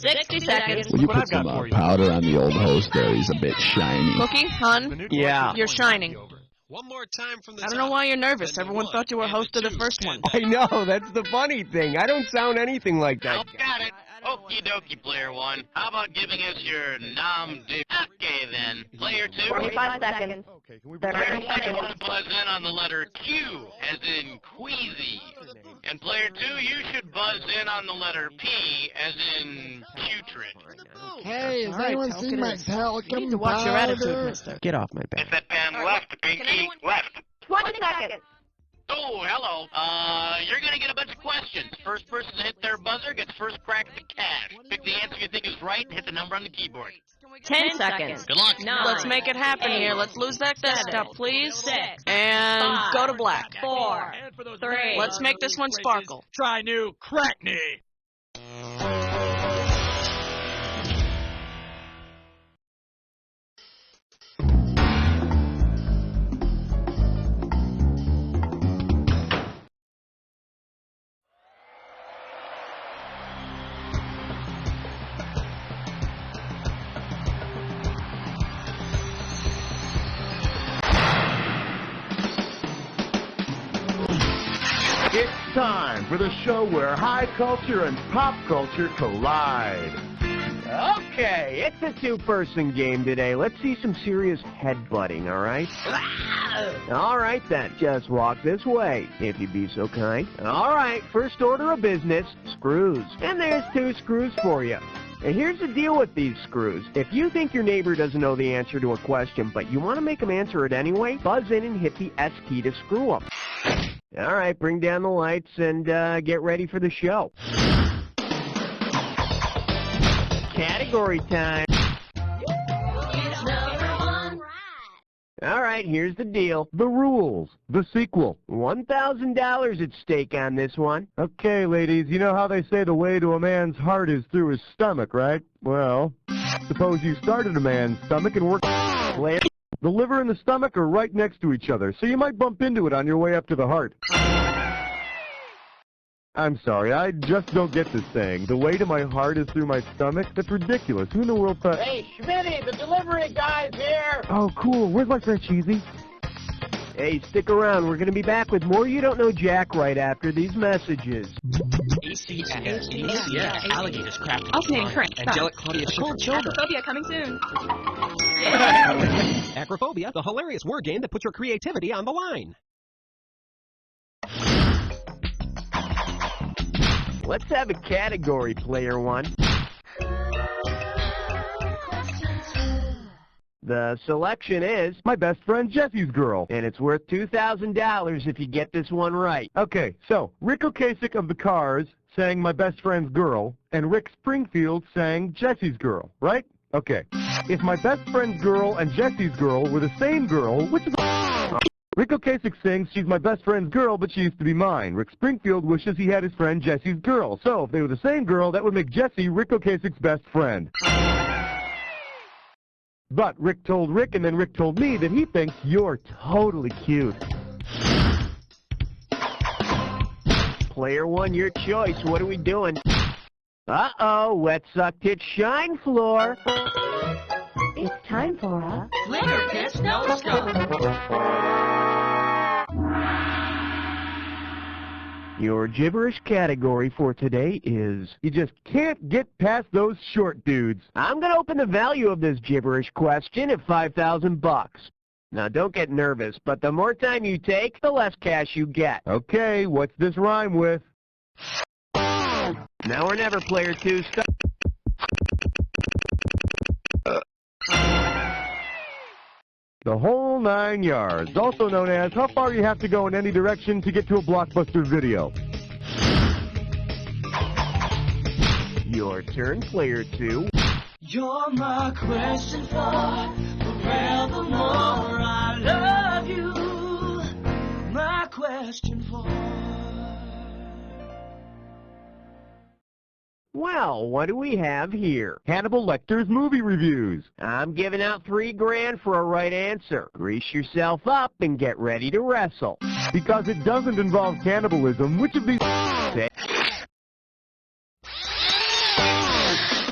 60 seconds. Will you put some powder on the old host there? He's a bit shiny. Cookie, hun? Yeah. You're shining. One more time from the I don't know why you're nervous. Everyone thought you were host of the first one. I know, that's the funny thing. I don't sound anything like that. Oh, got it. Okie dokie, player one. How about giving us your nom-de... Okay, then. Player two. 45 seconds. Okay, can we... Player one, you want to buzz in on the letter Q, as in queasy. And player two, you should buzz in on the letter P, as in putrid. Hey, has anyone seen my talcum You need to watch your attitude, mister. Get off my If back. that pan left, pinky, left. 20 seconds. Oh, hello. You're gonna get a bunch of questions. First person to hit their buzzer gets first crack at the cash. Pick the answer you think is right and hit the number on the keyboard. 10 seconds. Good luck. 9, Let's make it happen here. Let's lose that desktop, please. 6, and go to black. 4, 3. Let's make this one sparkle. Try new Crackney. It's time for the show where high culture and pop culture collide. Okay, it's a two-person game today. Let's see some serious headbutting, all right? All right, then. Just walk this way, if you'd be so kind. All right, first order of business, screws. And there's 2 screws for you. And here's the deal with these screws. If you think your neighbor doesn't know the answer to a question, but you want to make him answer it anyway, buzz in and hit the S key to screw him. All right, bring down the lights and get ready for the show. Category time. All right, here's the deal. The rules. The sequel. $1,000 at stake on this one. Okay, ladies, you know how they say the way to a man's heart is through his stomach, right? Well, suppose you started a man's stomach and worked... The liver and the stomach are right next to each other, so you might bump into it on your way up to the heart. I'm sorry, I just don't get this saying. The way to my heart is through my stomach? That's ridiculous. Who in the world thought... Hey, Schmitty, the delivery guy's here. Oh, cool. Where's my friend Cheesy? Hey, stick around. We're going to be back with more You Don't Know Jack right after these messages. ACS. Alligators crafted. Okay, correct. Angelic Claudia Cold Shoulder. Acrophobia coming soon. Acrophobia, the hilarious word game that puts your creativity on the line. Let's have a category, player one. The selection is My best friend Jesse's girl. and it's worth $2,000 if you get this one right. Okay, so Rick Ocasek of the Cars sang My Best Friend's Girl, and Rick Springfield sang Jesse's Girl, right? Okay. If My Best Friend's Girl and Jesse's Girl were the same girl, which is... Rick Ocasek sings She's My Best Friend's Girl, but she used to be mine. Rick Springfield wishes he had his friend Jesse's girl. So if they were the same girl, that would make Jesse Rick Ocasek's best friend. But Rick told Rick, and then Rick told me that he thinks you're totally cute. Player one, your choice. What are we doing? Uh-oh, wet suck tit shine floor. It's time for a... Liquor Kiss No Your gibberish category for today is... You just can't get past those short dudes. I'm going to open the value of this gibberish question at $5,000. Now, don't get nervous, but the more time you take, the less cash you get. Okay, what's this rhyme with? Now or never, player two. Stop. The whole 9 yards, also known as how far you have to go in any direction to get to a Blockbuster video. Your turn, player two. You're my question for forevermore. I love you. My question for... Well, what do we have here? Hannibal Lecter's movie reviews. I'm giving out $3 grand for a right answer. Grease yourself up and get ready to wrestle. Because it doesn't involve cannibalism, which of these...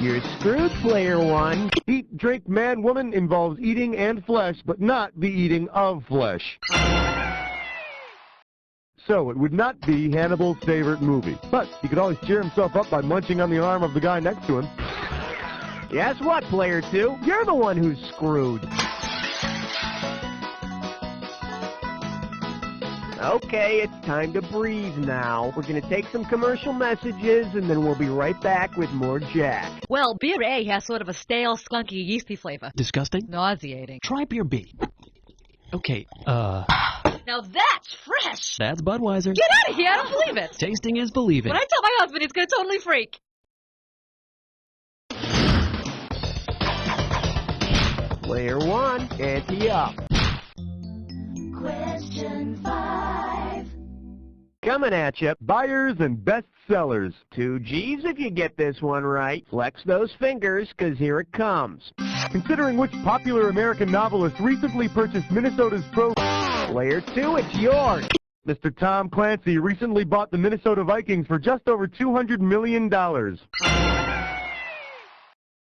You're screwed, player one. Eat, drink, man, woman involves eating and flesh, but not the eating of flesh. So it would not be Hannibal's favorite movie. But he could always cheer himself up by munching on the arm of the guy next to him. Guess what, player two? You're the one who's screwed. Okay, it's time to breathe now. We're going to take some commercial messages, and then we'll be right back with more Jack. Well, beer A has sort of a stale, skunky, yeasty flavor. Disgusting? Nauseating. Try beer B. Okay, Now that's fresh! that's Budweiser. Get out of here! I don't believe it! Tasting is believing. When I tell my husband, he's gonna totally freak. Player one, ante up. Question 5. Coming at you. Buyers and best sellers. 2 G's if you get this one right. Flex those fingers, because here it comes. Considering which popular American novelist recently purchased Minnesota's pro... Player two, it's yours. Mr. Tom Clancy recently bought the Minnesota Vikings for just over $200 million.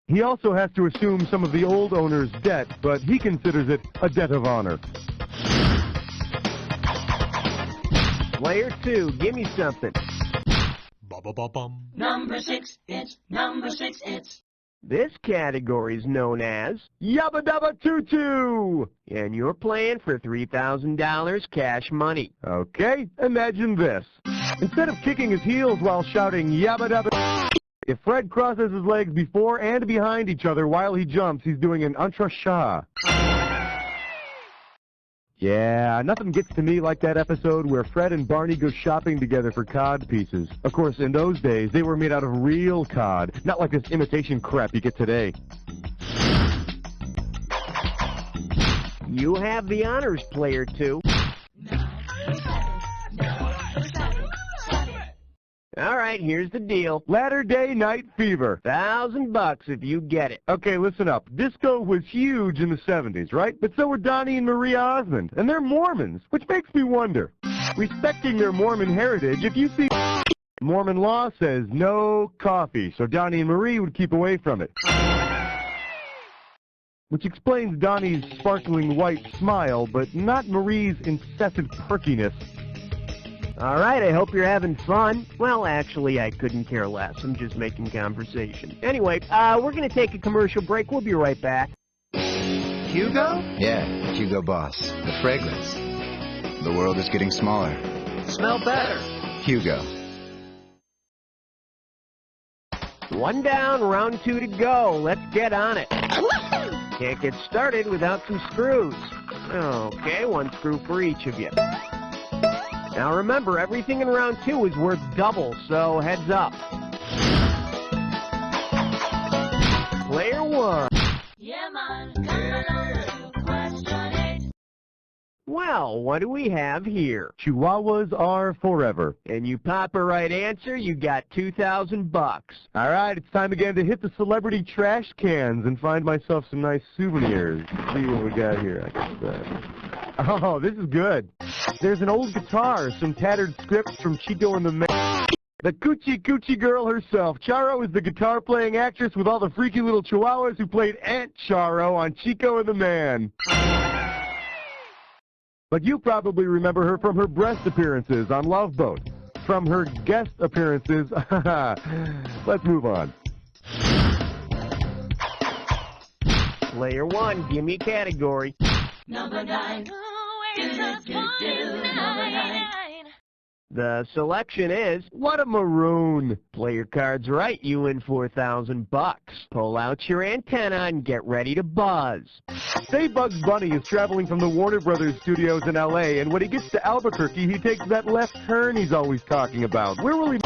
He also has to assume some of the old owner's debt, but he considers it a debt of honor. Player two, give me something. Number 6, it's number 6, it's. This category is known as Yabba Dabba Tutu! And you're playing for $3,000 cash money. Okay, imagine this. Instead of kicking his heels while shouting Yabba Dabba, if Fred crosses his legs before and behind each other while he jumps, he's doing an entre-shah. Yeah, nothing gets to me like that episode where Fred and Barney go shopping together for cod pieces. Of course, in those days, they were made out of real cod, not like this imitation crap you get today. You have the honors, player two. All right, here's the deal. Latter-day Night Fever. $1,000 if you get it. Okay, listen up. Disco was huge in the 70s, right? But so were Donnie and Marie Osmond, and they're Mormons, which makes me wonder. Respecting their Mormon heritage, if you see... Mormon law says no coffee, so Donnie and Marie would keep away from it. Which explains Donnie's sparkling white smile, but not Marie's incessant perkiness. All right, I hope you're having fun. Well, actually, I couldn't care less. I'm just making conversation. Anyway, we're going to take a commercial break. We'll be right back. Hugo? Yeah, Hugo Boss. The fragrance. The world is getting smaller. Smell better. Hugo. One down, round 2 to go. Let's get on it. Can't get started without some screws. Okay, 1 screw for each of you. Now remember, everything in round 2 is worth double, so heads up. Player 1. Yeah, man, come along to question 8. Well, what do we have here? Chihuahuas are forever. And you pop a right answer, you got $2,000. All right, it's time again to hit the celebrity trash cans and find myself some nice souvenirs. Let's see what we got here. Oh, this is good. There's an old guitar, some tattered scripts from Chico and the Man. The Coochie Coochie girl herself. Charo is the guitar-playing actress with all the freaky little chihuahuas who played Aunt Charo on Chico and the Man. But you probably remember her from her breast appearances on Love Boat. From her guest appearances, let's move on. Player 1, give me a category. Number 9. The selection is What a Maroon. Play your cards right, you win $4,000. Pull out your antenna and get ready to buzz. Say Bugs Bunny is traveling from the Warner Brothers studios in L.A., and when he gets to Albuquerque, he takes that left turn he's always talking about. Where will he...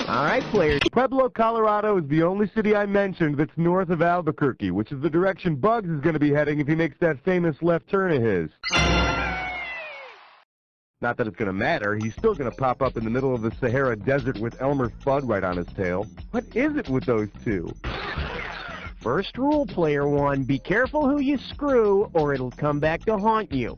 All right, players. Pueblo, Colorado is the only city I mentioned that's north of Albuquerque, which is the direction Bugs is going to be heading if he makes that famous left turn of his. Not that it's going to matter. He's still going to pop up in the middle of the Sahara Desert with Elmer Fudd right on his tail. What is it with those two? First rule, player 1, be careful who you screw or it'll come back to haunt you.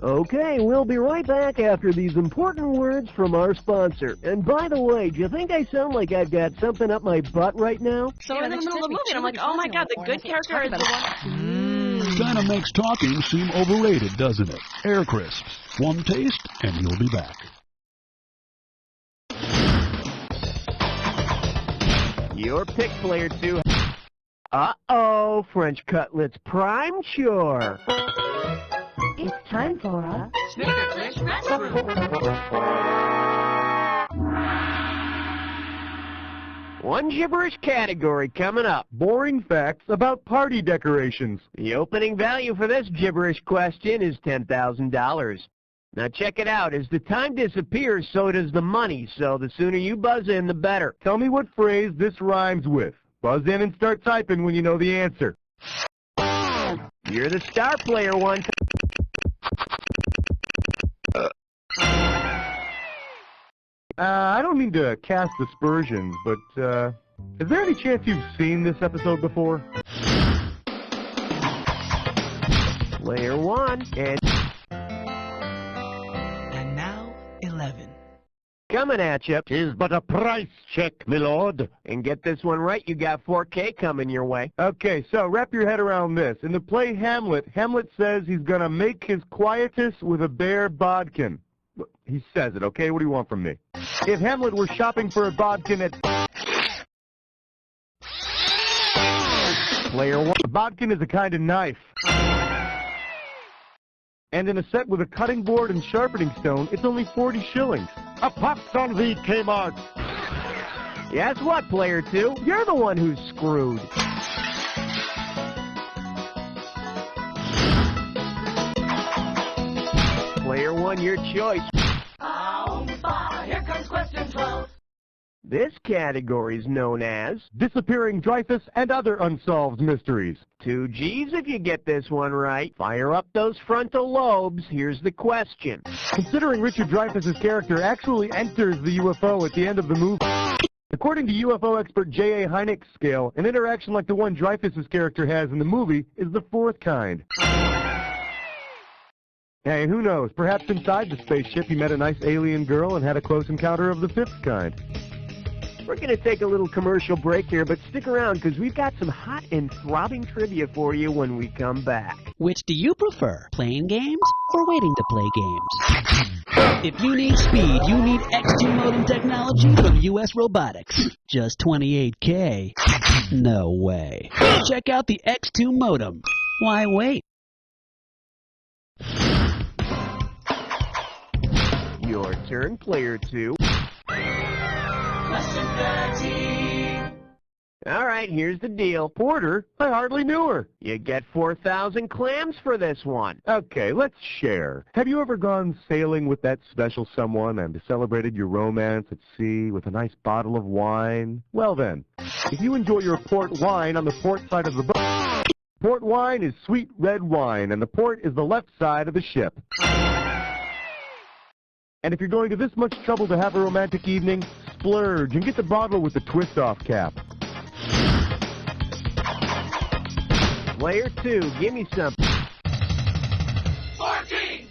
Okay, we'll be right back after these important words from our sponsor. And by the way, do you think I sound like I've got something up my butt right now? So we're in the middle of the movie, and I'm like, oh my god, the good character is the one. Kinda makes talking seem overrated, doesn't it? Air crisps. One taste, and you'll be back. Your pick, player 2. Uh-oh, French cutlets prime chore. It's time for a One gibberish category coming up. Boring facts about party decorations. The opening value for this gibberish question is $10,000. Now check it out. As the time disappears, so does the money. So the sooner you buzz in, the better. Tell me what phrase this rhymes with. Buzz in and start typing when you know the answer. You're the star player one. I don't mean to cast aspersions, but, is there any chance you've seen this episode before? Player 1, and now, 11. Coming at you. 'Tis but a price check, my lord. And get this one right, you got 4K coming your way. Okay, so wrap your head around this. In the play Hamlet, Hamlet says he's gonna make his quietus with a bare bodkin. He says it, okay? What do you want from me? If Hamlet were shopping for a bodkin at... Player 1. A bodkin is a kind of knife. And in a set with a cutting board and sharpening stone, it's only 40 shillings. A pox on thee, Kmart! Guess what, player 2? You're the one who's screwed. Player 1, your choice. Here comes question 12. This category is known as Disappearing Dreyfus and Other Unsolved Mysteries. 2 G's if you get this one right. Fire up those frontal lobes. Here's the question. Considering Richard Dreyfuss's character actually enters the UFO at the end of the movie. According to UFO expert J.A. Hynek's scale, an interaction like the one Dreyfuss's character has in the movie is the 4th kind. Hey, who knows? Perhaps inside the spaceship he met a nice alien girl and had a close encounter of the 5th kind. We're going to take a little commercial break here, but stick around because we've got some hot and throbbing trivia for you when we come back. Which do you prefer, playing games or waiting to play games? If you need speed, you need X2 modem technology from US Robotics. Just 28K? No way. Check out the X2 modem. Why wait? Your turn, player 2. Question 13. All right, here's the deal. Porter? I hardly knew her. You get 4,000 clams for this one. Okay, let's share. Have you ever gone sailing with that special someone and celebrated your romance at sea with a nice bottle of wine? Well then, if you enjoy your port wine on the port side of the boat, port wine is sweet red wine, and the port is the left side of the ship. And if you're going to this much trouble to have a romantic evening, splurge and get the bottle with the twist-off cap. Player 2, give me something. 14.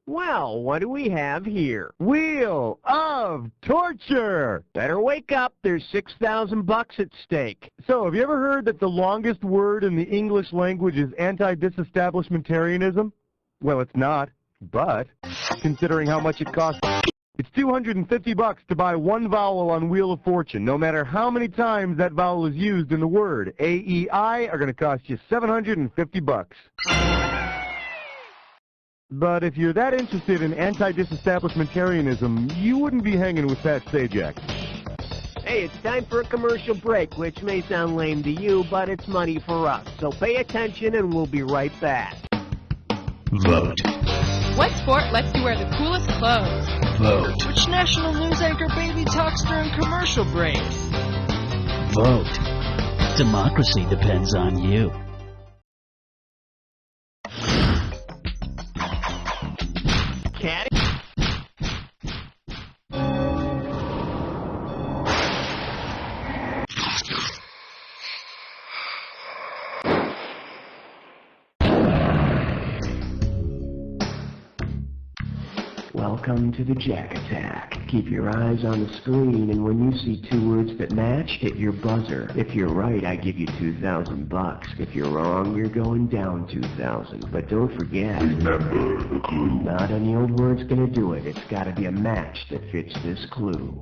Well, what do we have here? Wheel of Torture! Better wake up, there's $6,000 at stake. So, have you ever heard that the longest word in the English language is anti-disestablishmentarianism? Well, it's not, but considering how much it costs, it's $250 to buy one vowel on Wheel of Fortune, no matter how many times that vowel is used in the word. A, E, I are going to cost you $750. But if you're that interested in anti-disestablishmentarianism, you wouldn't be hanging with Pat Sajak. Hey, it's time for a commercial break, which may sound lame to you, but it's money for us. So pay attention and we'll be right back. Vote. What sport lets you wear the coolest clothes? Vote. Which national news anchor baby talks during commercial breaks? Vote. Democracy depends on you. Cat. Welcome to the Jack Attack. Keep your eyes on the screen, and when you see two words that match, hit your buzzer. If you're right, I give you $2,000. If you're wrong, you're going down 2,000. But don't forget, remember the clue. Not any old word's gonna do it. It's gotta be a match that fits this clue.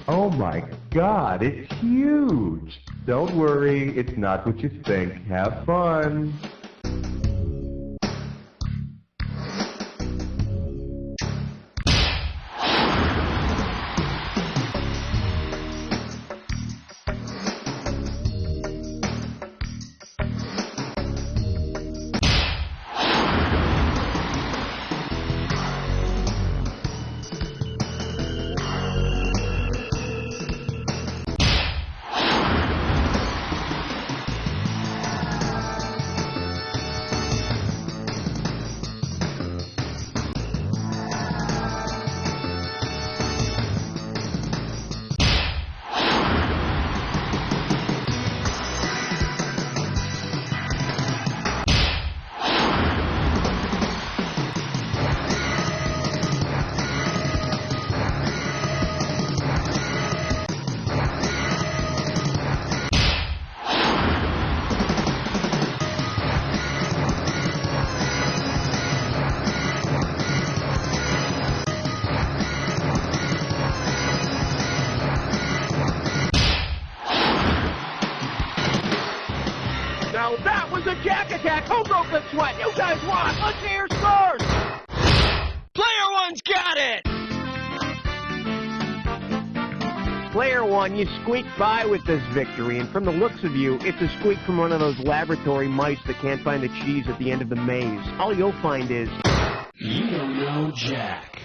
Oh my God, it's huge! Don't worry, it's not what you think. Have fun! Now that was a Jack Attack! Who broke the sweat? You guys won! Let's hear scores! Player one's got it! Player one, you squeaked by with this victory, and from the looks of you, it's a squeak from one of those laboratory mice that can't find the cheese at the end of the maze. All you'll find is... You don't know Jack.